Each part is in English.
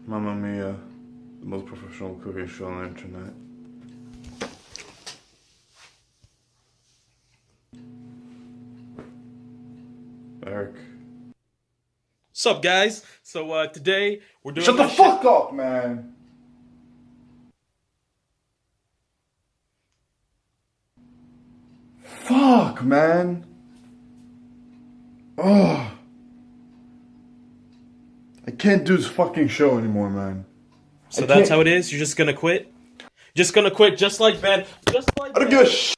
Mamma Mia, the most professional cooking show on the internet. Eric. What's up, guys? So today we're doing. Shut the fuck up, man. Fuck, man. Oh. I can't do this fucking show anymore, man. So that's how it is? You're just gonna quit? Just gonna quit, just like Ben. Just like I don't give a shit.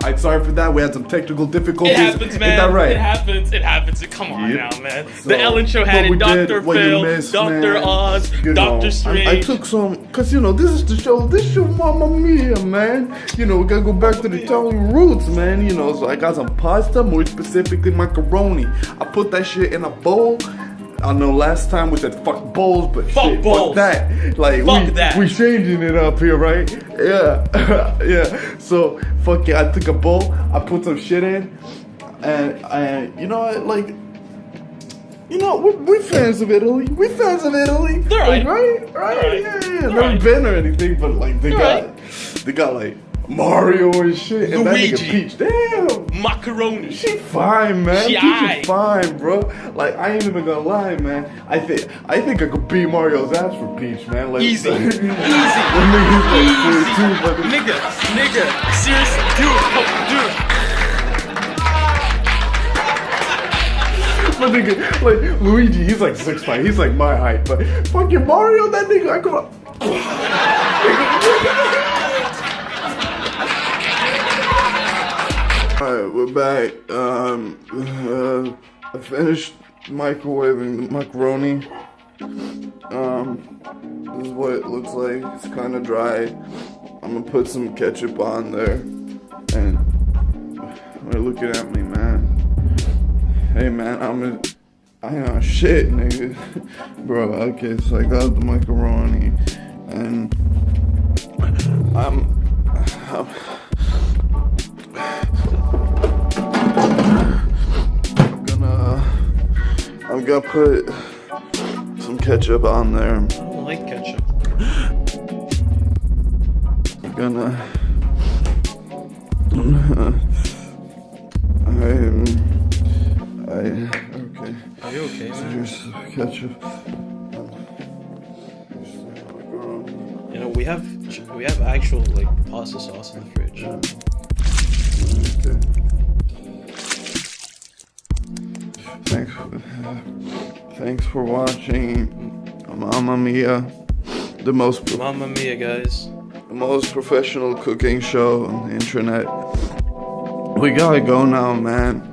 I'm sorry for that. We had some technical difficulties. It happens, man. Ain't that right? It happens. It happens. Come on now, man. So, the Ellen Show had it. Dr. Phil, Dr. Oz, Dr. Strange. I took some, cause you know this is the show. This show, Mamma Mia, man. You know we gotta go back to the Italian roots, man. You know, so I got some pasta, more specifically macaroni. I put that shit in a bowl. I know last time we said fuck bowls, but fuck bowls. Fuck that. Like we changing it up here, right? Yeah, yeah. So fuck it. I took a bowl. I put some shit in, and you know what? Like, you know, we're fans of Italy. We're fans of Italy. They're right. Like, right? Yeah. Never been or anything, but like they got like Mario and shit, and Luigi. that nigga Peach. Damn. Macaroni. She fine, man. Peach is fine, bro. Like I ain't even gonna lie, man. I think I could beat Mario's ass for Peach, man. Like, easy. Easy. Nigga. Seriously, dude. But nigga, like Luigi, he's like 6'5". He's like my height, but fucking Mario, that nigga, I come Alright, we're back. I finished microwaving the macaroni. This is what it looks like. It's kind of dry. I'm gonna put some ketchup on there. And they're looking at me, man. Hey, man, I am shit, nigga. Bro, okay, so I got the macaroni, and I'm gonna put some ketchup on there. I don't like ketchup. I'm gonna okay. Are you okay, man? Here's ketchup. You know, we have actual like pasta sauce in the fridge. Okay. Thanks for watching Mamma Mia, the most Mamma Mia, guys. The most professional cooking show on the internet. We gotta go now, man.